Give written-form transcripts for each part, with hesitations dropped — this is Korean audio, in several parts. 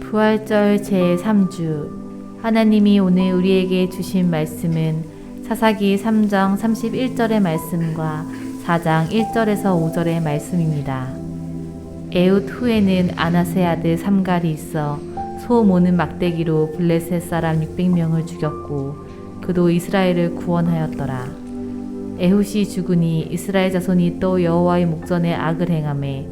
부활절 제3주 하나님이 오늘 우리에게 주신 말씀은 사사기 3장 31절의 말씀과 4장 1절에서 5절의 말씀입니다. 에훗 후에는 아나세 아들 삼갈이 있어 소 모는 막대기로 블레셋 사람 600명을 죽였고 그도 이스라엘을 구원하였더라. 에훗이 죽으니 이스라엘 자손이 또 여호와의 목전에 악을 행하매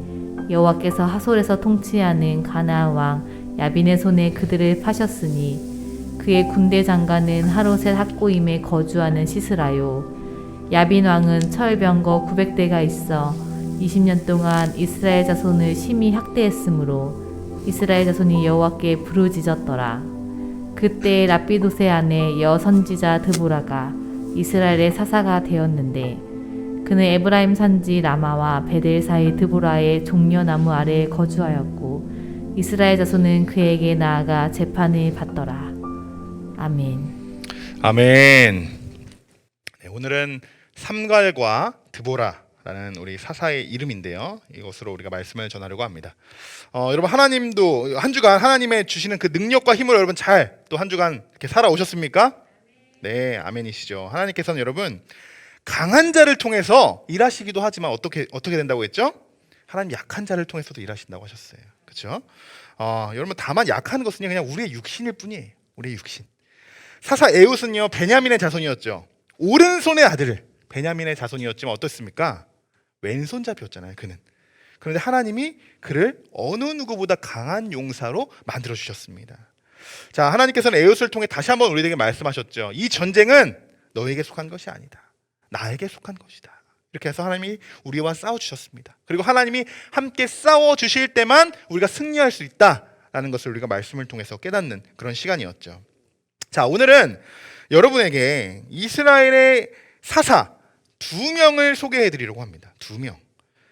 여호와께서 하솔에서 통치하는 가나안 왕 야빈의 손에 그들을 파셨으니 그의 군대 장관은 하롯의 학고임에 거주하는 시스라요. 야빈 왕은 철병거 900대가 있어 20년 동안 이스라엘 자손을 심히 학대했으므로 이스라엘 자손이 여호와께 부르짖었더라. 그때 라피도세 아내 여 선지자 드보라가 이스라엘의 사사가 되었는데 그는 에브라임 산지 라마와 베델 사이 드보라의 종려나무 아래에 거주하였고 이스라엘 자손은 그에게 나아가 재판을 받더라. 아멘. 아멘. 네, 오늘은 삼갈과 드보라라는 우리 사사의 이름인데요. 이것으로 우리가 말씀을 전하려고 합니다. 여러분, 하나님도 한 주간 하나님의 주시는 그 능력과 힘을 여러분 잘 또 한 주간 이렇게 살아오셨습니까? 네, 아멘이시죠. 하나님께서는 여러분 강한 자를 통해서 일하시기도 하지만 어떻게 된다고 했죠? 하나님 약한 자를 통해서도 일하신다고 하셨어요. 그렇죠? 여러분 다만 약한 것은 그냥 우리의 육신일 뿐이에요. 우리의 육신. 사사 에훗은요 베냐민의 자손이었죠. 오른손의 아들 베냐민의 자손이었지만 어떻습니까? 왼손잡이였잖아요. 그는. 그런데 하나님이 그를 어느 누구보다 강한 용사로 만들어 주셨습니다. 자, 하나님께서는 에훗을 통해 다시 한번 우리에게 말씀하셨죠. 이 전쟁은 너에게 속한 것이 아니다. 나에게 속한 것이다. 이렇게 해서 하나님이 우리와 싸워주셨습니다. 그리고 하나님이 함께 싸워주실 때만 우리가 승리할 수 있다라는 것을 우리가 말씀을 통해서 깨닫는 그런 시간이었죠. 자, 오늘은 여러분에게 이스라엘의 사사 2명을 소개해 드리려고 합니다. 2명.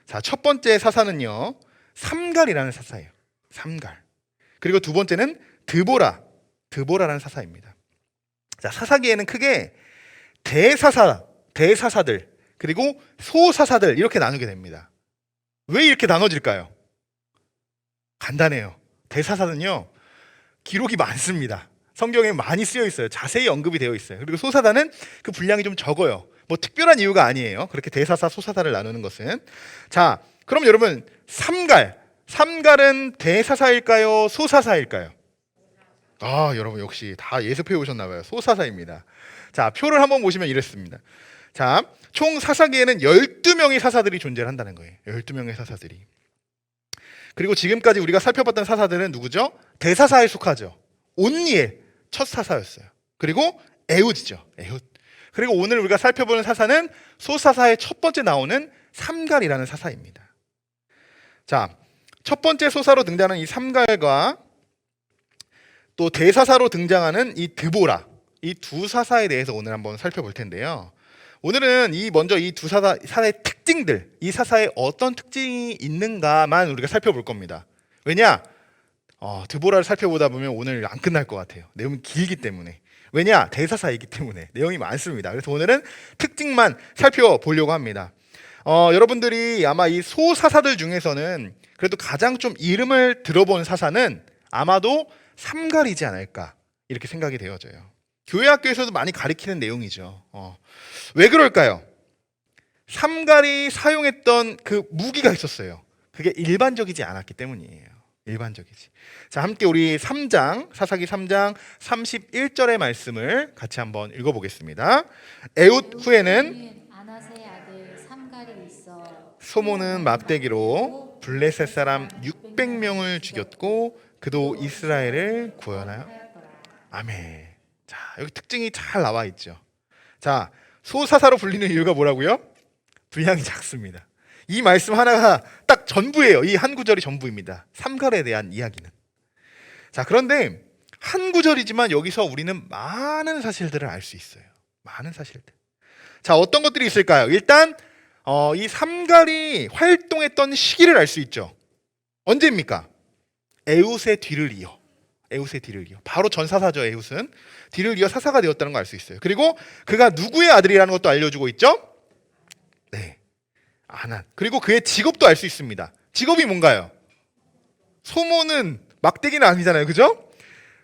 자, 첫 번째 사사는요 삼갈이라는 사사예요. 삼갈. 그리고 두 번째는 드보라라는 사사입니다. 자, 사사기에는 크게 대사사들 그리고 소사사들 이렇게 나누게 됩니다. 왜 이렇게 나눠질까요? 간단해요. 대사사는요 기록이 많습니다. 성경에 많이 쓰여 있어요. 자세히 언급이 되어 있어요. 그리고 소사사는 그 분량이 좀 적어요. 뭐 특별한 이유가 아니에요. 그렇게 대사사, 소사사를 나누는 것은. 자, 그럼 여러분 삼갈은 대사사일까요? 소사사일까요? 여러분 역시 다 예습해 오셨나 봐요. 소사사입니다. 자, 표를 한번 보시면 이렇습니다. 자, 총 사사기에는 12명의 사사들이 존재한다는 거예요. 12명의 사사들이. 그리고 지금까지 우리가 살펴봤던 사사들은 누구죠? 대사사에 속하죠. 온니엘 첫 사사였어요. 그리고 에훗이죠. 에훗. 그리고 오늘 우리가 살펴보는 사사는 소사사의 첫 번째 나오는 삼갈이라는 사사입니다. 자, 첫 번째 소사로 등장하는 이 삼갈과 또 대사사로 등장하는 이 드보라, 이 두 사사에 대해서 오늘 한번 살펴볼 텐데요. 오늘은 먼저 이 두 사사의 특징들, 이 사사에 어떤 특징이 있는가만 우리가 살펴볼 겁니다. 왜냐? 드보라를 살펴보다 보면 오늘 안 끝날 것 같아요. 내용이 길기 때문에. 왜냐? 대사사이기 때문에 내용이 많습니다. 그래서 오늘은 특징만 살펴보려고 합니다. 여러분들이 아마 이 소사사들 중에서는 그래도 가장 좀 이름을 들어본 사사는 아마도 삼갈이지 않을까 이렇게 생각이 되어져요. 교회 학교에서도 많이 가리키는 내용이죠. 왜 그럴까요? 삼갈이 사용했던 그 무기가 있었어요. 그게 일반적이지 않았기 때문이에요. 일반적이지. 자, 함께 우리 사사기 3장 31절의 말씀을 같이 한번 읽어보겠습니다. 에훗 후에는 아나세 아들 삼갈이 있어 소모는 막대기로 블레셋 사람 600명을 죽였고 그도 이스라엘을 구원하여. 아멘. 자, 여기 특징이 잘 나와 있죠. 자, 소사사로 불리는 이유가 뭐라고요? 분량이 작습니다. 이 말씀 하나가 딱 전부예요. 이 한 구절이 전부입니다. 삼갈에 대한 이야기는. 자, 그런데 한 구절이지만 여기서 우리는 많은 사실들을 알 수 있어요. 많은 사실들. 자, 어떤 것들이 있을까요? 일단 이 삼갈이 활동했던 시기를 알 수 있죠. 언제입니까? 에훗의 뒤를 이어. 바로 전사사죠. 에훗은 뒤를 이어 사사가 되었다는 걸 알 수 있어요. 그리고 그가 누구의 아들이라는 것도 알려주고 있죠. 네, 아난. 그리고 그의 직업도 알 수 있습니다. 직업이 뭔가요? 소모는 막대기는 아니잖아요, 그죠?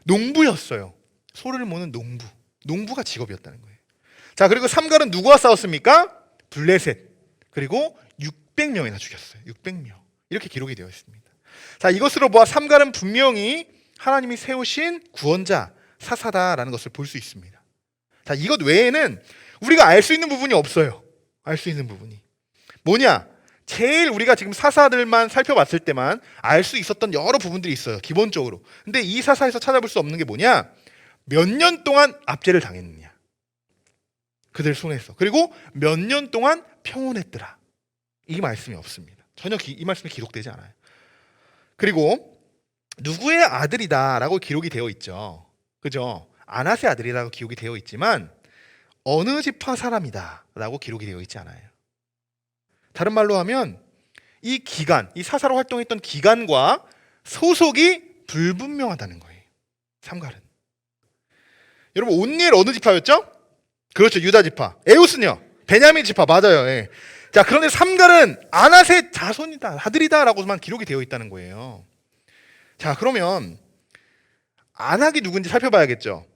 농부였어요. 소를 모는 농부. 농부가 직업이었다는 거예요. 자, 그리고 삼갈은 누구와 싸웠습니까? 블레셋. 그리고 600명이나 죽였어요. 600명. 이렇게 기록이 되어 있습니다. 자, 이것으로 보아 삼갈은 분명히 하나님이 세우신 구원자, 사사다라는 것을 볼 수 있습니다. 자, 이것 외에는 우리가 알 수 있는 부분이 없어요. 알 수 있는 부분이. 뭐냐? 제일 우리가 지금 사사들만 살펴봤을 때만 알 수 있었던 여러 부분들이 있어요. 기본적으로. 근데 이 사사에서 찾아볼 수 없는 게 뭐냐? 몇 년 동안 압제를 당했느냐? 그들 손에서. 그리고 몇 년 동안 평온했더라. 이 말씀이 없습니다. 전혀 이 말씀이 기록되지 않아요. 그리고 누구의 아들이다라고 기록이 되어 있죠. 그죠? 아낫의 아들이라고 기록이 되어 있지만 어느 지파 사람이다라고 기록이 되어 있지 않아요. 다른 말로 하면 이 기간, 이 사사로 활동했던 기간과 소속이 불분명하다는 거예요. 삼갈은. 여러분 온니엘 어느 지파였죠? 그렇죠, 유다 지파. 에웃은요? 베냐민 지파. 맞아요. 예. 자, 그런데 삼갈은 아낫의 자손이다, 아들이다라고만 기록이 되어 있다는 거예요. 자, 그러면 아낙이 누군지 살펴봐야겠죠.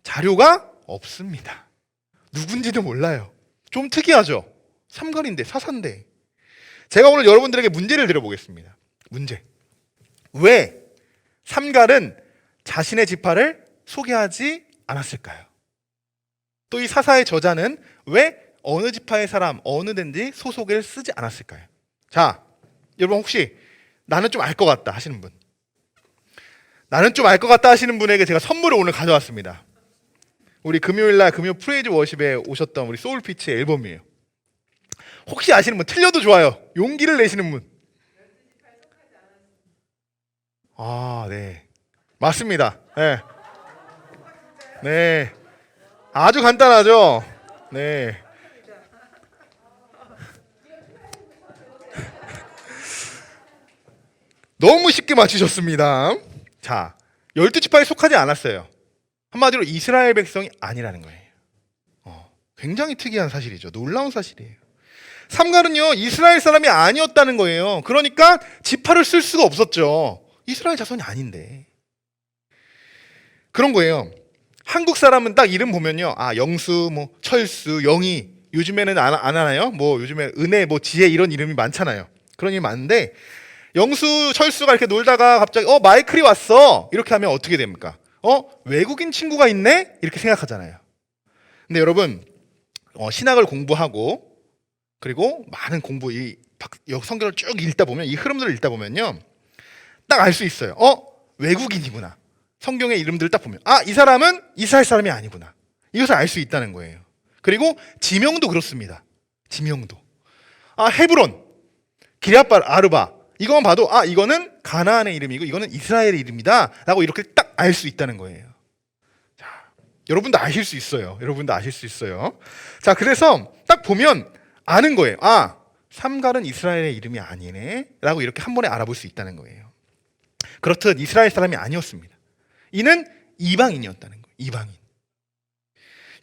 자료가 없습니다. 누군지도 몰라요. 좀 특이하죠. 삼갈인데, 사사인데. 제가 오늘 여러분들에게 문제를 드려보겠습니다. 문제. 왜 삼갈은 자신의 지파를 소개하지 않았을까요? 또 이 사사의 저자는 왜 어느 지파의 사람, 어느 덴지 소속을 쓰지 않았을까요? 자, 여러분 혹시 나는 좀 알 것 같다 하시는 분, 나는 좀 알 것 같다 하시는 분에게 제가 선물을 오늘 가져왔습니다. 우리 금요일날 금요 프레이즈 워십에 오셨던 우리 소울피치의 앨범이에요. 혹시 아시는 분, 틀려도 좋아요. 용기를 내시는 분. 아, 네, 맞습니다. 네, 네, 아주 간단하죠. 네. 너무 쉽게 맞추셨습니다. 자, 12지파에 속하지 않았어요. 한마디로 이스라엘 백성이 아니라는 거예요. 굉장히 특이한 사실이죠. 놀라운 사실이에요. 삼갈은요, 이스라엘 사람이 아니었다는 거예요. 그러니까 지파를 쓸 수가 없었죠. 이스라엘 자손이 아닌데. 그런 거예요. 한국 사람은 딱 이름 보면요, 아, 영수, 뭐 철수, 영희, 요즘에는 안 하나요? 뭐 요즘에 은혜, 뭐 지혜, 이런 이름이 많잖아요. 그런 이름이 많은데, 영수, 철수가 이렇게 놀다가 갑자기 마이클이 왔어, 이렇게 하면 어떻게 됩니까? 외국인 친구가 있네? 이렇게 생각하잖아요. 근데 여러분, 신학을 공부하고 그리고 많은 공부, 이 성경을 쭉 읽다 보면, 이 흐름들을 읽다 보면요, 딱 알 수 있어요. 외국인이구나. 성경의 이름들을 딱 보면, 아, 이 사람은 이스라엘 사람이 아니구나. 이것을 알 수 있다는 거예요. 그리고 지명도 그렇습니다. 지명도. 아, 헤브론, 기럇 아르바, 이것만 봐도 아, 이거는 가나안의 이름이고 이거는 이스라엘의 이름이다 라고 이렇게 딱 알 수 있다는 거예요. 자, 여러분도 아실 수 있어요. 여러분도 아실 수 있어요. 자, 그래서 딱 보면 아는 거예요. 아, 삼갈은 이스라엘의 이름이 아니네 라고 이렇게 한 번에 알아볼 수 있다는 거예요. 그렇듯 이스라엘 사람이 아니었습니다. 이는 이방인이었다는 거예요. 이방인.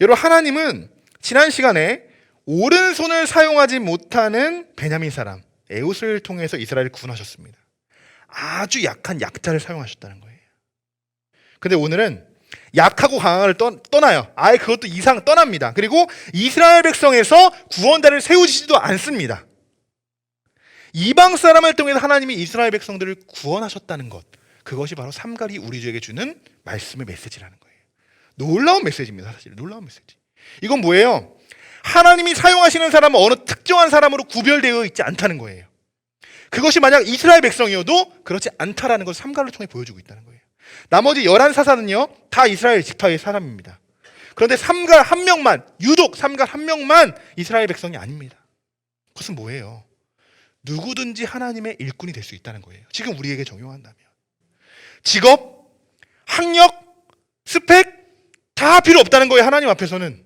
여러분, 하나님은 지난 시간에 오른손을 사용하지 못하는 베냐민 사람 에웃을 통해서 이스라엘을 구원하셨습니다. 아주 약한 약자를 사용하셨다는 거예요. 근데 오늘은 약하고 강한을 떠나요. 아예 그것도 이상 떠납니다. 그리고 이스라엘 백성에서 구원자를 세우시지도 않습니다. 이방 사람을 통해서 하나님이 이스라엘 백성들을 구원하셨다는 것, 그것이 바로 삼갈이 우리에게 주는 말씀의 메시지라는 거예요. 놀라운 메시지입니다. 사실 놀라운 메시지. 이건 뭐예요? 하나님이 사용하시는 사람은 어느 특정한 사람으로 구별되어 있지 않다는 거예요. 그것이 만약 이스라엘 백성이어도 그렇지 않다라는 것을 삼갈을 통해 보여주고 있다는 거예요. 나머지 11사사는요 다 이스라엘 지파의 사람입니다. 그런데 삼갈 한 명만, 유독 삼갈 한 명만 이스라엘 백성이 아닙니다. 그것은 뭐예요? 누구든지 하나님의 일꾼이 될 수 있다는 거예요. 지금 우리에게 적용한다면 직업, 학력, 스펙 다 필요 없다는 거예요. 하나님 앞에서는.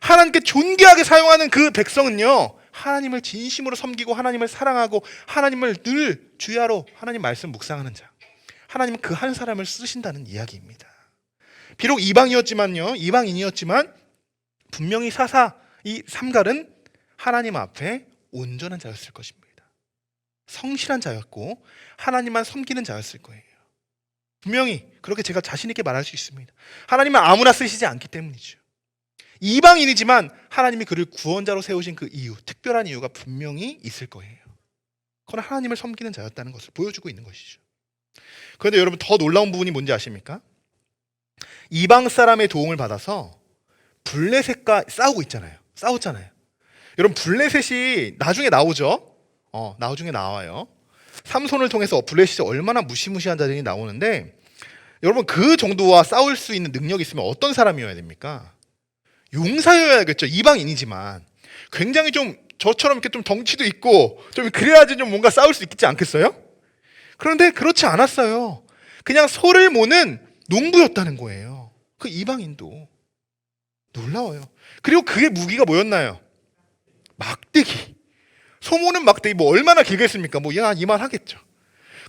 하나님께 존귀하게 사용하는 그 백성은요, 하나님을 진심으로 섬기고 하나님을 사랑하고 하나님을 늘 주야로 하나님 말씀 묵상하는 자, 하나님은 그 한 사람을 쓰신다는 이야기입니다. 비록 이방인이었지만 분명히 이 삼갈은 하나님 앞에 온전한 자였을 것입니다. 성실한 자였고 하나님만 섬기는 자였을 거예요. 분명히 그렇게 제가 자신 있게 말할 수 있습니다. 하나님은 아무나 쓰시지 않기 때문이죠. 이방인이지만 하나님이 그를 구원자로 세우신 그 이유, 특별한 이유가 분명히 있을 거예요. 그건 하나님을 섬기는 자였다는 것을 보여주고 있는 것이죠. 그런데 여러분, 더 놀라운 부분이 뭔지 아십니까? 이방 사람의 도움을 받아서 블레셋과 싸웠잖아요. 여러분, 블레셋이 나중에 나오죠. 나중에 나와요. 삼손을 통해서 블레셋이 얼마나 무시무시한 자들이 나오는데, 여러분, 그 정도와 싸울 수 있는 능력이 있으면 어떤 사람이어야 됩니까? 용사여야겠죠. 이방인이지만 굉장히 좀 저처럼 이렇게 좀 덩치도 있고 좀 그래야지 좀 뭔가 싸울 수 있지 않겠어요? 그런데 그렇지 않았어요. 그냥 소를 모는 농부였다는 거예요. 그 이방인도. 놀라워요. 그리고 그의 무기가 뭐였나요? 막대기. 소 모는 막대기 뭐 얼마나 길겠습니까? 뭐 이만하겠죠.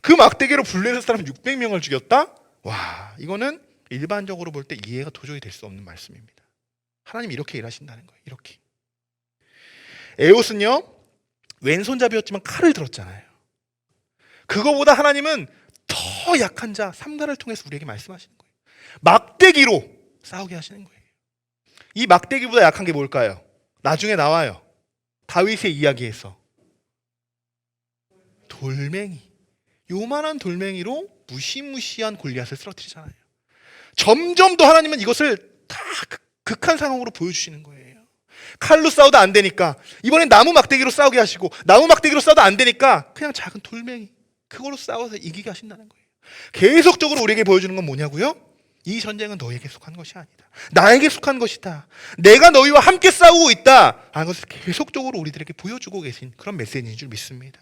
그 막대기로 블레셋 사람 600명을 죽였다? 와, 이거는 일반적으로 볼 때 이해가 도저히 될 수 없는 말씀입니다. 하나님 이렇게 일하신다는 거예요. 이렇게. 에옷은요, 왼손잡이였지만 칼을 들었잖아요. 그거보다 하나님은 더 약한 자 삼가를 통해서 우리에게 말씀하시는 거예요. 막대기로 싸우게 하시는 거예요. 이 막대기보다 약한 게 뭘까요? 나중에 나와요. 다윗의 이야기에서 돌멩이, 요만한 돌멩이로 무시무시한 골리앗을 쓰러뜨리잖아요. 점점 더 하나님은 이것을 다 극한 상황으로 보여주시는 거예요. 칼로 싸워도 안 되니까 이번엔 나무 막대기로 싸우게 하시고, 나무 막대기로 싸워도 안 되니까 그냥 작은 돌멩이, 그걸로 싸워서 이기게 하신다는 거예요. 계속적으로 우리에게 보여주는 건 뭐냐고요? 이 전쟁은 너에게 속한 것이 아니다. 나에게 속한 것이다. 내가 너희와 함께 싸우고 있다. 하는 것을 계속적으로 우리들에게 보여주고 계신 그런 메시지인 줄 믿습니다.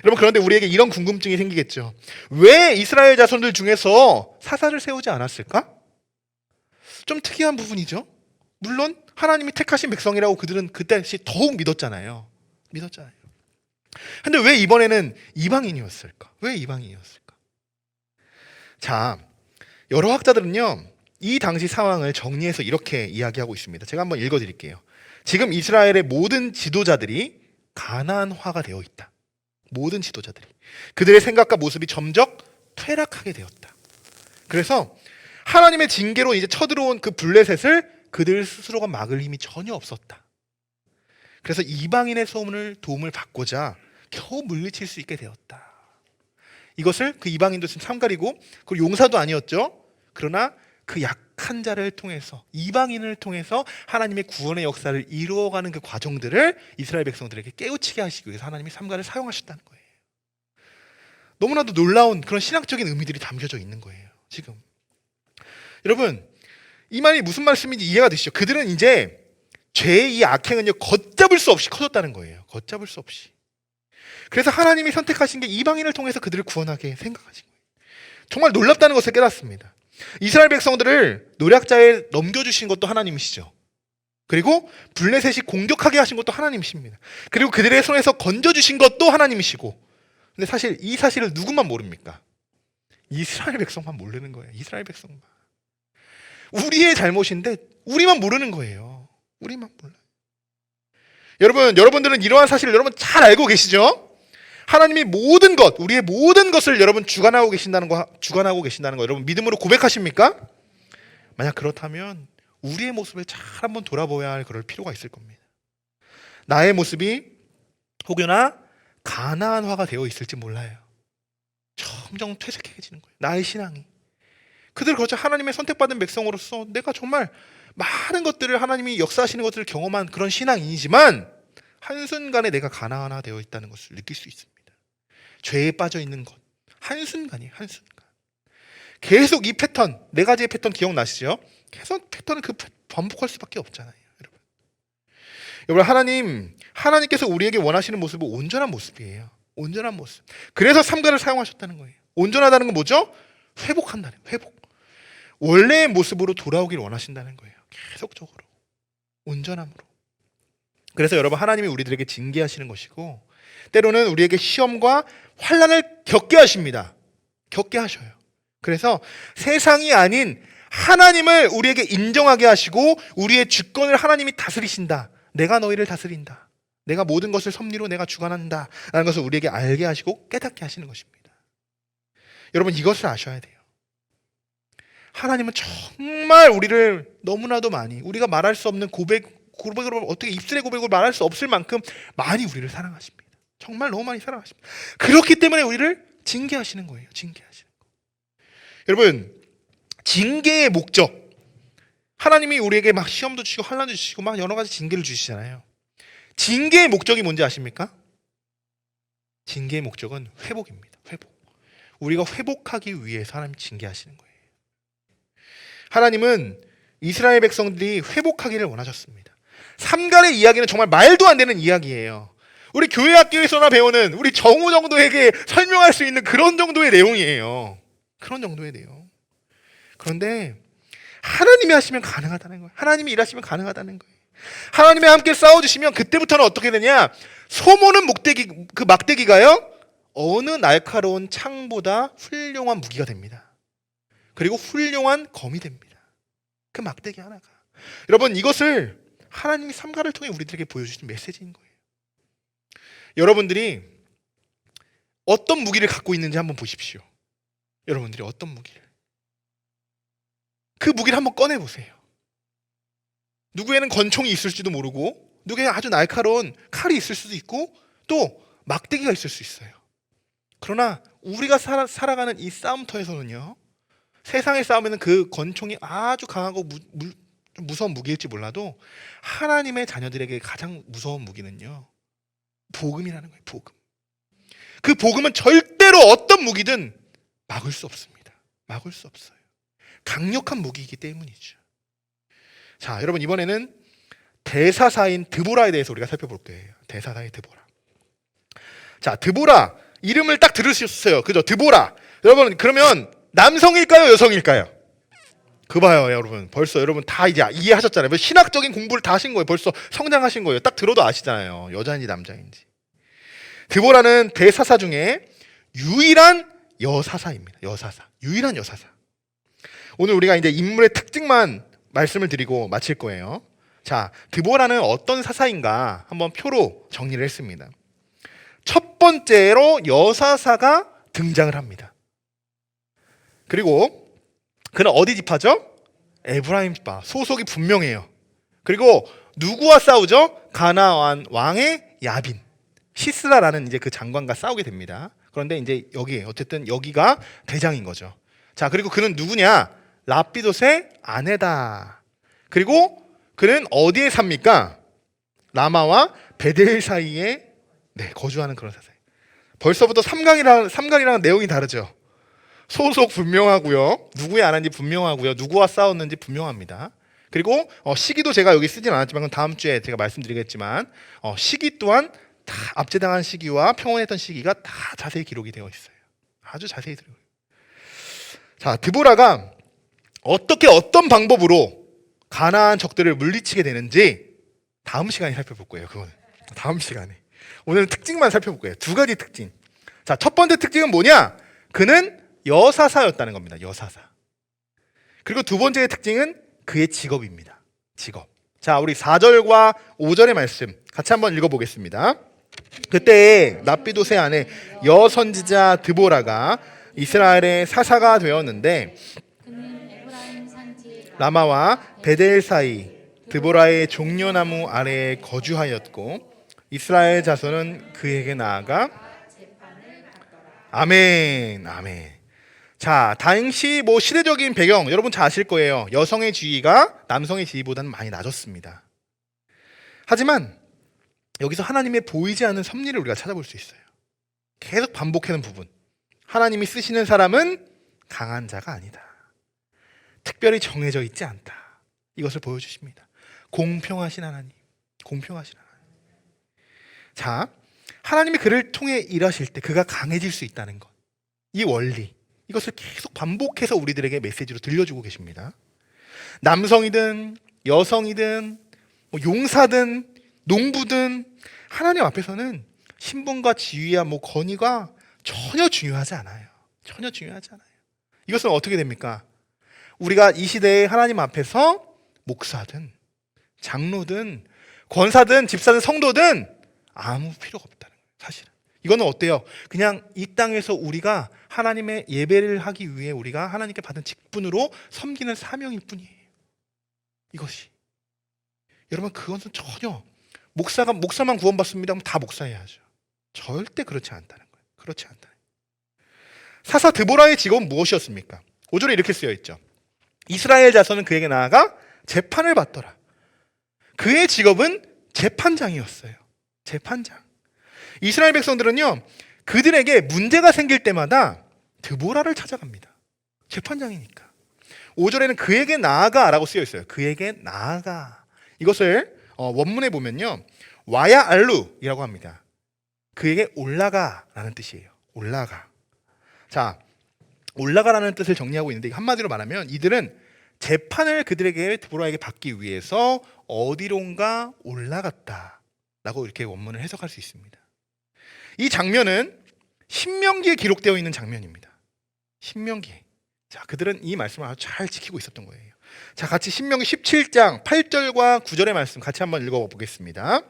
여러분, 그런데 우리에게 이런 궁금증이 생기겠죠. 왜 이스라엘 자손들 중에서 사사를 세우지 않았을까? 좀 특이한 부분이죠. 물론 하나님이 택하신 백성이라고 그들은 그때 더욱 믿었잖아요. 근데 왜 이번에는 이방인이었을까? 왜 이방인이었을까? 자, 여러 학자들은요, 이 당시 상황을 정리해서 이렇게 이야기하고 있습니다. 제가 한번 읽어드릴게요. 지금 이스라엘의 모든 지도자들이 가나안화가 되어 있다. 모든 지도자들이. 그들의 생각과 모습이 점점 퇴락하게 되었다. 그래서 하나님의 징계로 이제 쳐들어온 그 블레셋을 그들 스스로가 막을 힘이 전혀 없었다. 그래서 이방인의 도움을 받고자 겨우 물리칠 수 있게 되었다. 이것을 그 이방인도 지금 삼가리고, 그리고 용사도 아니었죠. 그러나 그 약한 자를 통해서, 이방인을 통해서 하나님의 구원의 역사를 이루어가는 그 과정들을 이스라엘 백성들에게 깨우치게 하시기 위해서 하나님이 삼가를 사용하셨다는 거예요. 너무나도 놀라운 그런 신학적인 의미들이 담겨져 있는 거예요. 지금 여러분, 이 말이 무슨 말씀인지 이해가 되시죠? 그들은 이제 죄의 이 악행은요, 걷잡을 수 없이 커졌다는 거예요. 걷잡을 수 없이. 그래서 하나님이 선택하신 게 이방인을 통해서 그들을 구원하게 생각하신 거예요. 정말 놀랍다는 것을 깨닫습니다. 이스라엘 백성들을 노략자에 넘겨주신 것도 하나님이시죠. 그리고 블레셋이 공격하게 하신 것도 하나님이십니다. 그리고 그들의 손에서 건져주신 것도 하나님이시고. 근데 사실 이 사실을 누구만 모릅니까? 이스라엘 백성만 모르는 거예요. 이스라엘 백성만. 우리의 잘못인데 우리만 모르는 거예요. 우리만 몰라요. 여러분들은 이러한 사실을 여러분 잘 알고 계시죠? 하나님이 모든 것, 우리의 모든 것을 여러분 주관하고 계신다는 거 여러분 믿음으로 고백하십니까? 만약 그렇다면 우리의 모습을 잘 한번 돌아보아야 할 그럴 필요가 있을 겁니다. 나의 모습이 혹여나 가나안화가 되어 있을지 몰라요. 점점 퇴색해지는 거예요. 나의 신앙이. 그들 그렇죠. 하나님의 선택받은 백성으로서 내가 정말 많은 것들을, 하나님이 역사하시는 것들을 경험한 그런 신앙인이지만 한순간에 내가 가나안화 되어 있다는 것을 느낄 수 있습니다. 죄에 빠져 있는 것, 한순간이에요. 한순간. 계속 이 패턴, 네 가지의 패턴 기억나시죠? 계속 패턴을 반복할 수밖에 없잖아요. 여러분, 하나님께서 우리에게 원하시는 모습은 온전한 모습이에요. 온전한 모습. 그래서 삼가를 사용하셨다는 거예요. 온전하다는 건 뭐죠? 회복한다는 거예요. 회복. 원래의 모습으로 돌아오길 원하신다는 거예요. 계속적으로. 온전함으로. 그래서 여러분, 하나님이 우리들에게 징계하시는 것이고, 때로는 우리에게 시험과 환난을 겪게 하십니다. 겪게 하셔요. 그래서 세상이 아닌 하나님을 우리에게 인정하게 하시고, 우리의 주권을 하나님이 다스리신다. 내가 너희를 다스린다. 내가 모든 것을 섭리로 내가 주관한다 라는 것을 우리에게 알게 하시고 깨닫게 하시는 것입니다. 여러분, 이것을 아셔야 돼요. 하나님은 정말 우리를 너무나도 많이, 우리가 말할 수 없는 고백으로, 어떻게 입술의 고백으로 말할 수 없을 만큼 많이 우리를 사랑하십니다. 정말 너무 많이 사랑하십니다. 그렇기 때문에 우리를 징계하시는 거예요. 징계하시는 거. 여러분, 징계의 목적, 하나님이 우리에게 막 시험도 주시고 환난도 주시고 막 여러 가지 징계를 주시잖아요. 징계의 목적이 뭔지 아십니까? 징계의 목적은 회복입니다. 회복. 우리가 회복하기 위해서 하나님 징계하시는 거예요. 하나님은 이스라엘 백성들이 회복하기를 원하셨습니다. 삼갈의 이야기는 정말 말도 안 되는 이야기예요. 우리 교회 학교에서나 배우는 우리 정우 정도에게 설명할 수 있는 그런 정도의 내용이에요. 그런 정도의 내용. 그런데 하나님이 하시면 가능하다는 거예요. 하나님이 일하시면 가능하다는 거예요. 하나님이 함께 싸워주시면 그때부터는 어떻게 되냐? 소모는 목대기, 그 막대기가요, 어느 날카로운 창보다 훌륭한 무기가 됩니다. 그리고 훌륭한 검이 됩니다. 그 막대기 하나가. 여러분, 이것을 하나님이 삼가를 통해 우리들에게 보여주신 메시지인 거예요. 여러분들이 어떤 무기를 갖고 있는지 한번 보십시오. 여러분들이 어떤 무기를. 그 무기를 한번 꺼내보세요. 누구에는 권총이 있을지도 모르고, 누구에는 아주 날카로운 칼이 있을 수도 있고, 또 막대기가 있을 수 있어요. 그러나 우리가 살아가는 이 싸움터에서는요, 세상의 싸움에는 그 권총이 아주 강하고 무서운 무기일지 몰라도 하나님의 자녀들에게 가장 무서운 무기는요, 복음이라는 거예요. 복음. 그 복음은 절대로 어떤 무기든 막을 수 없습니다. 막을 수 없어요. 강력한 무기이기 때문이죠. 자, 여러분, 이번에는 대사사인 드보라에 대해서 우리가 살펴볼 거예요. 대사사의 드보라. 자, 드보라 이름을 딱 들으셨어요. 그죠? 드보라. 여러분, 그러면 남성일까요? 여성일까요? 그 봐요, 여러분. 벌써 여러분 다 이제 이해하셨잖아요. 신학적인 공부를 다 하신 거예요. 벌써 성장하신 거예요. 딱 들어도 아시잖아요. 여자인지 남자인지. 드보라는 대사사 중에 유일한 여사사입니다. 여사사. 유일한 여사사. 오늘 우리가 이제 인물의 특징만 말씀을 드리고 마칠 거예요. 자, 드보라는 어떤 사사인가 한번 표로 정리를 했습니다. 첫 번째로 여사사가 등장을 합니다. 그리고 그는 어디 지파죠? 에브라임 지파. 소속이 분명해요. 그리고 누구와 싸우죠? 가나안 왕의 야빈, 시스라라는 이제 그 장관과 싸우게 됩니다. 그런데 이제 여기 어쨌든 여기가 대장인 거죠. 자, 그리고 그는 누구냐? 라피돗의 아내다. 그리고 그는 어디에 삽니까? 라마와 베델 사이에 거주하는 그런 사사예요. 벌써부터 삼갈이랑 내용이 다르죠. 소속 분명하고요. 누구의 아내인지 분명하고요. 누구와 싸웠는지 분명합니다. 그리고 시기도 제가 여기 쓰진 않았지만 다음 주에 제가 말씀드리겠지만 시기 또한 다 압제당한 시기와 평온했던 시기가 다 자세히 기록이 되어 있어요. 아주 자세히 들어요. 자, 드보라가 어떻게 어떤 방법으로 가나안 적들을 물리치게 되는지 다음 시간에 살펴볼 거예요. 그거는 다음 시간에. 오늘은 특징만 살펴볼 거예요. 두 가지 특징. 자, 첫 번째 특징은 뭐냐? 그는 여사사였다는 겁니다. 여사사. 그리고 두 번째의 특징은 그의 직업입니다. 직업. 자, 우리 4절과 5절의 말씀 같이 한번 읽어보겠습니다. 그때 라피돗의 아내 여선지자 드보라가 이스라엘의 사사가 되었는데 그는 에브라임 산지 라마와 베델 사이 드보라의 종려나무 아래에 거주하였고 이스라엘 자손은 그에게 나아가 아멘, 아멘. 자, 당시 시대적인 배경 여러분 잘 아실 거예요. 여성의 지위가 남성의 지위보다는 많이 낮았습니다. 하지만 여기서 하나님의 보이지 않는 섭리를 우리가 찾아볼 수 있어요. 계속 반복하는 부분. 하나님이 쓰시는 사람은 강한 자가 아니다. 특별히 정해져 있지 않다. 이것을 보여주십니다. 공평하신 하나님. 공평하신 하나님. 자, 하나님이 그를 통해 일하실 때 그가 강해질 수 있다는 것. 이 원리. 이것을 계속 반복해서 우리들에게 메시지로 들려주고 계십니다. 남성이든 여성이든 용사든 농부든 하나님 앞에서는 신분과 지위와 권위가 전혀 중요하지 않아요. 전혀 중요하지 않아요. 이것은 어떻게 됩니까? 우리가 이 시대에 하나님 앞에서 목사든 장로든 권사든 집사든 성도든 아무 필요가 없다는 거예요. 사실은 이거는 어때요? 그냥 이 땅에서 우리가 하나님의 예배를 하기 위해 우리가 하나님께 받은 직분으로 섬기는 사명일 뿐이에요. 이것이. 여러분, 그것은 전혀 목사만 구원받습니다 하면 다 목사해야죠. 절대 그렇지 않다는 거예요. 그렇지 않다. 사사 드보라의 직업은 무엇이었습니까? 5절에 이렇게 쓰여 있죠. 이스라엘 자손은 그에게 나아가 재판을 받더라. 그의 직업은 재판장이었어요. 재판장. 이스라엘 백성들은요, 그들에게 문제가 생길 때마다 드보라를 찾아갑니다. 재판장이니까. 5절에는 그에게 나아가라고 쓰여 있어요. 그에게 나아가. 이것을 원문에 보면요, 와야 알루이라고 합니다. 그에게 올라가라는 뜻이에요. 올라가. 자, 올라가라는 뜻을 정리하고 있는데 한마디로 말하면 이들은 재판을 그들에게 드보라에게 받기 위해서 어디론가 올라갔다라고 이렇게 원문을 해석할 수 있습니다. 이 장면은 신명기에 기록되어 있는 장면입니다. 신명기에. 자, 그들은 이 말씀을 아주 잘 지키고 있었던 거예요. 자, 같이 신명기 17장 8절과 9절의 말씀 같이 한번 읽어보겠습니다.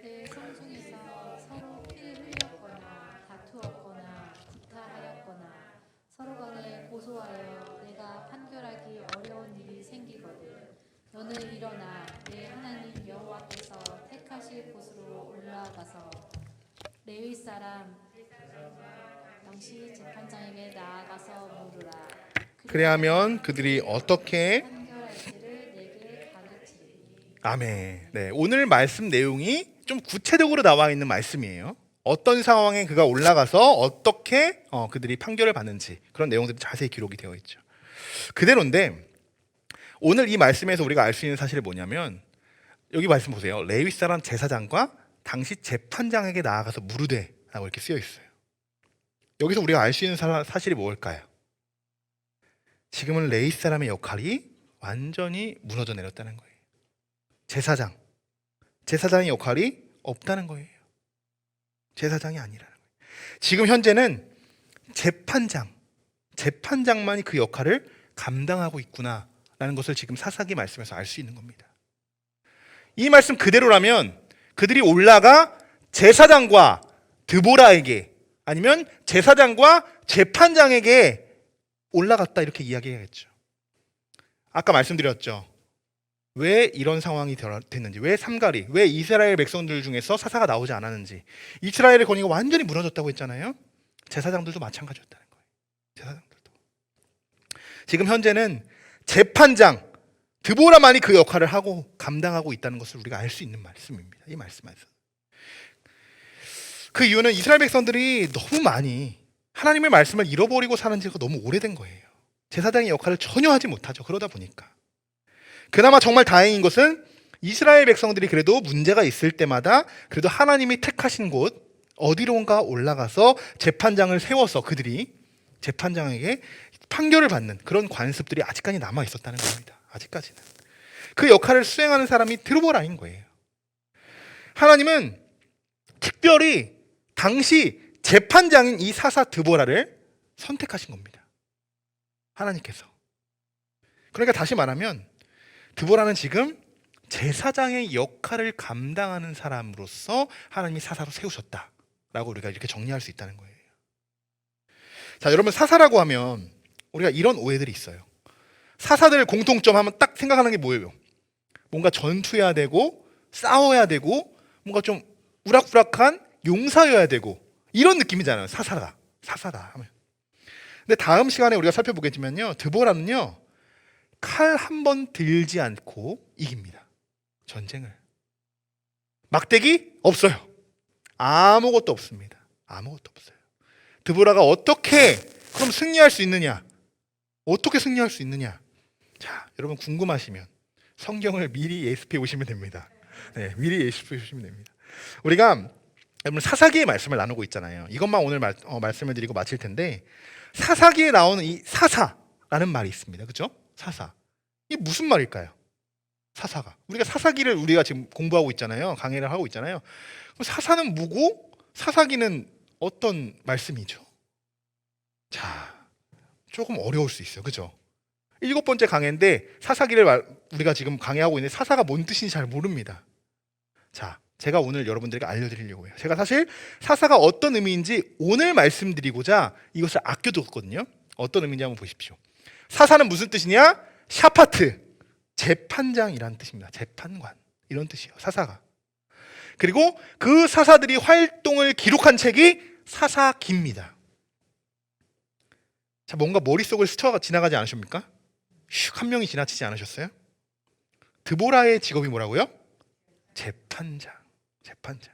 내 성중에서 서로 피를 흘렸거나 다투었거나 구타하였거나 서로 간에 고소하여 내가 판결하기 어려운 일이 생기거든 너는 일어나 내 하나님 여호와께서 택하실 곳으로 올라가서 레위 사람 당시 재판장에게 나아가서 물으라. 그래야면 그들이 어떻게 판결할지를 내게 가르치리. 아멘. 네, 오늘 말씀 내용이 좀 구체적으로 나와 있는 말씀이에요. 어떤 상황에 그가 올라가서 어떻게 그들이 판결을 받는지 그런 내용들이 자세히 기록이 되어 있죠. 그대로인데 오늘 이 말씀에서 우리가 알 수 있는 사실이 뭐냐면 여기 말씀 보세요. 레위 사람 제사장과 당시 재판장에게 나아가서 물으되라고 이렇게 쓰여 있어요. 여기서 우리가 알 수 있는 사실이 뭘까요? 지금은 레위 사람의 역할이 완전히 무너져 내렸다는 거예요. 제사장의 역할이 없다는 거예요. 제사장이 아니라는 거예요. 지금 현재는 재판장만이 그 역할을 감당하고 있구나라는 것을 지금 사사기 말씀에서 알 수 있는 겁니다. 이 말씀 그대로라면 그들이 올라가 제사장과 드보라에게 아니면 제사장과 재판장에게 올라갔다 이렇게 이야기해야겠죠. 아까 말씀드렸죠. 왜 이런 상황이 됐는지, 왜 삼가리, 왜 이스라엘 백성들 중에서 사사가 나오지 않았는지. 이스라엘의 권위가 완전히 무너졌다고 했잖아요. 제사장들도 마찬가지였다는 거예요. 제사장들도. 지금 현재는 재판장 드보라만이 그 역할을 하고 감당하고 있다는 것을 우리가 알 수 있는 말씀입니다. 이 말씀에서. 그 이유는 이스라엘 백성들이 너무 많이 하나님의 말씀을 잃어버리고 사는 지가 너무 오래된 거예요. 제사장의 역할을 전혀 하지 못하죠. 그러다 보니까. 그나마 정말 다행인 것은 이스라엘 백성들이 그래도 문제가 있을 때마다 그래도 하나님이 택하신 곳 어디론가 올라가서 재판장을 세워서 그들이 재판장에게 판결을 받는 그런 관습들이 아직까지 남아 있었다는 겁니다. 아직까지는. 그 역할을 수행하는 사람이 드보라인 거예요. 하나님은 특별히 당시 재판장인 이 사사 드보라를 선택하신 겁니다. 하나님께서. 그러니까 다시 말하면 드보라는 지금 제사장의 역할을 감당하는 사람으로서 하나님이 사사로 세우셨다라고 우리가 이렇게 정리할 수 있다는 거예요. 자, 여러분 사사라고 하면 우리가 이런 오해들이 있어요. 사사들 공통점 하면 딱 생각하는 게 뭐예요? 뭔가 전투해야 되고 싸워야 되고 뭔가 좀 우락부락한 용사여야 되고 이런 느낌이잖아요. 사사다 하면. 근데 다음 시간에 우리가 살펴보겠지만요, 드보라는요 칼 한 번 들지 않고 이깁니다. 전쟁을. 막대기 없어요. 아무것도 없습니다. 아무것도 없어요. 드보라가 어떻게 그럼 승리할 수 있느냐? 어떻게 승리할 수 있느냐? 자, 여러분 궁금하시면 성경을 미리 예습해 오시면 됩니다. 네, 미리 예습해 오시면 됩니다. 우리가 여러분 사사기의 말씀을 나누고 있잖아요. 이것만 오늘 말씀을 드리고 마칠 텐데 사사기에 나오는 이 사사라는 말이 있습니다. 그렇죠? 사사. 이게 무슨 말일까요? 사사가. 우리가 사사기를 우리가 지금 공부하고 있잖아요. 강의를 하고 있잖아요. 그럼 사사는 뭐고 사사기는 어떤 말씀이죠? 자, 조금 어려울 수 있어요. 그렇죠? 7번째 강의인데 사사기를 우리가 지금 강의하고 있는데 사사가 뭔 뜻인지 잘 모릅니다. 자, 제가 오늘 여러분들에게 알려드리려고 해요. 제가 사실 사사가 어떤 의미인지 오늘 말씀드리고자 이것을 아껴뒀거든요. 어떤 의미인지 한번 보십시오. 사사는 무슨 뜻이냐? 샤파트, 재판장이라는 뜻입니다. 재판관, 이런 뜻이에요, 사사가. 그리고 그 사사들이 활동을 기록한 책이 사사기입니다. 자, 뭔가 머릿속을 스쳐 지나가지 않으십니까? 슉, 한 명이 지나치지 않으셨어요? 드보라의 직업이 뭐라고요? 재판장. 재판장.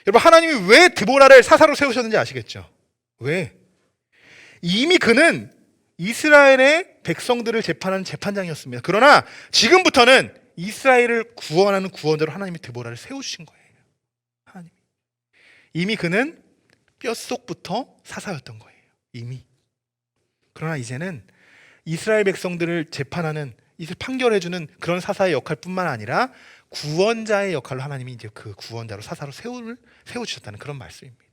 여러분, 하나님이 왜 드보라를 사사로 세우셨는지 아시겠죠? 왜? 이미 그는 이스라엘의 백성들을 재판하는 재판장이었습니다. 그러나 지금부터는 이스라엘을 구원하는 구원자로 하나님이 드보라를 세우신 거예요. 하나님. 이미 그는 뼛속부터 사사였던 거예요. 이미. 그러나 이제는 이스라엘 백성들을 재판하는, 이제 판결해주는 그런 사사의 역할뿐만 아니라 구원자의 역할로 하나님이 이제 그 구원자로 사사로 세워주셨다는 그런 말씀입니다.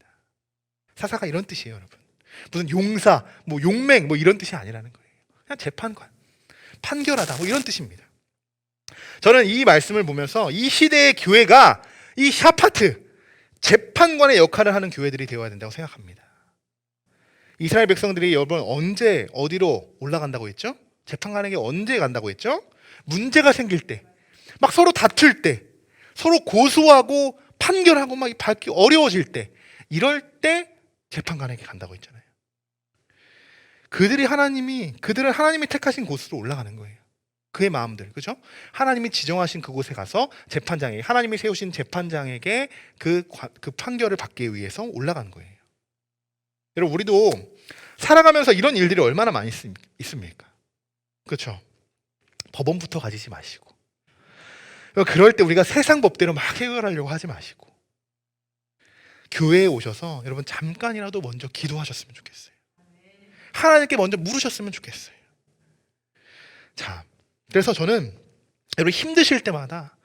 사사가 이런 뜻이에요, 여러분. 무슨 용사, 뭐 용맹, 뭐 이런 뜻이 아니라는 거예요. 그냥 재판관, 판결하다, 뭐 이런 뜻입니다. 저는 이 말씀을 보면서 이 시대의 교회가 이 샤파트, 재판관의 역할을 하는 교회들이 되어야 된다고 생각합니다. 이스라엘 백성들이 여러분 언제 어디로 올라간다고 했죠? 재판관에게 언제 간다고 했죠? 문제가 생길 때, 막 서로 다툴 때, 서로 고소하고 판결하고 막 밝기 어려워질 때, 이럴 때 재판관에게 간다고 했잖아요. 그들은 하나님이 택하신 곳으로 올라가는 거예요. 그의 마음들, 그죠? 하나님이 지정하신 그곳에 가서 재판장에게, 하나님이 세우신 재판장에게 그 판결을 받기 위해서 올라간 거예요. 여러분, 우리도 살아가면서 이런 일들이 얼마나 많이 있습니까? 그렇죠? 법원부터 가지지 마시고, 그럴 때 우리가 세상 법대로 막 해결하려고 하지 마시고, 교회에 오셔서 여러분 잠깐이라도 먼저 기도하셨으면 좋겠어요. 하나님께 먼저 물으셨으면 좋겠어요. 자, 그래서 저는 여러분 힘드실 때마다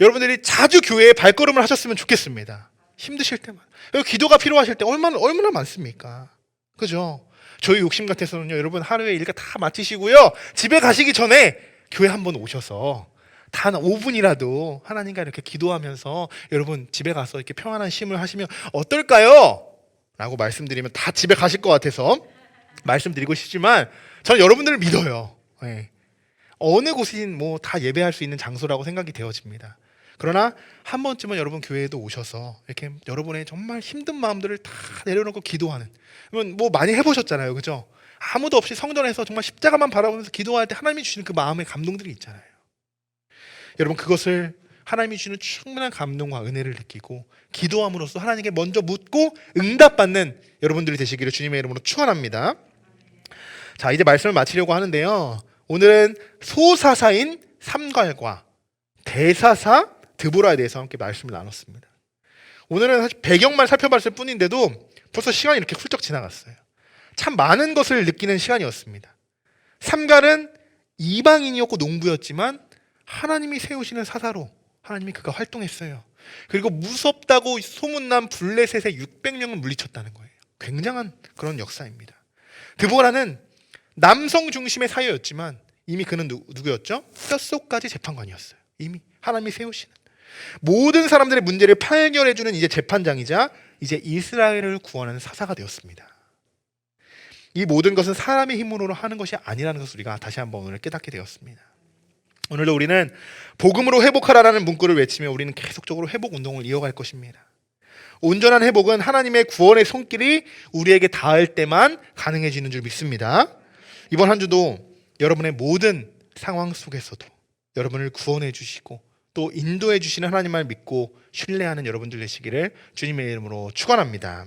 여러분들이 자주 교회에 발걸음을 하셨으면 좋겠습니다. 힘드실 때마다. 기도가 필요하실 때 얼마나 많습니까? 그죠? 저희 욕심 같아서는요, 여러분 하루에 일 다 마치시고요, 집에 가시기 전에 교회 한번 오셔서 단 5분이라도 하나님과 이렇게 기도하면서 여러분 집에 가서 이렇게 평안한 쉼을 하시면 어떨까요? 라고 말씀드리면 다 집에 가실 것 같아서 말씀드리고 싶지만 저는 여러분들을 믿어요. 네. 어느 곳이든 뭐 다 예배할 수 있는 장소라고 생각이 되어집니다. 그러나 한 번쯤은 여러분 교회에도 오셔서 이렇게 여러분의 정말 힘든 마음들을 다 내려놓고 기도하는, 뭐 많이 해보셨잖아요, 그죠? 아무도 없이 성전에서 정말 십자가만 바라보면서 기도할 때 하나님이 주시는 그 마음의 감동들이 있잖아요. 여러분, 그것을 하나님이 주시는 충분한 감동과 은혜를 느끼고 기도함으로써 하나님께 먼저 묻고 응답받는 여러분들이 되시기를 주님의 이름으로 축원합니다. 자, 이제 말씀을 마치려고 하는데요, 오늘은 소사사인 삼갈과 대사사 드보라에 대해서 함께 말씀을 나눴습니다. 오늘은 사실 배경만 살펴봤을 뿐인데도 벌써 시간이 이렇게 훌쩍 지나갔어요. 참 많은 것을 느끼는 시간이었습니다. 삼갈은 이방인이었고 농부였지만 하나님이 세우시는 사사로 하나님이 그가 활동했어요. 그리고 무섭다고 소문난 블레셋의 600명을 물리쳤다는 거예요. 굉장한 그런 역사입니다. 드보라는 남성 중심의 사회였지만 이미 그는 누구였죠? 뼛속까지 재판관이었어요. 이미 하나님이 세우시는 모든 사람들의 문제를 판결해주는 이제 재판장이자 이제 이스라엘을 구원하는 사사가 되었습니다. 이 모든 것은 사람의 힘으로 하는 것이 아니라는 것을 우리가 다시 한번 오늘 깨닫게 되었습니다. 오늘도 우리는 복음으로 회복하라라는 문구를 외치며 우리는 계속적으로 회복 운동을 이어갈 것입니다. 온전한 회복은 하나님의 구원의 손길이 우리에게 닿을 때만 가능해지는 줄 믿습니다. 이번 한 주도 여러분의 모든 상황 속에서도 여러분을 구원해 주시고 또 인도해 주시는 하나님을 믿고 신뢰하는 여러분들 되시기를 주님의 이름으로 축원합니다.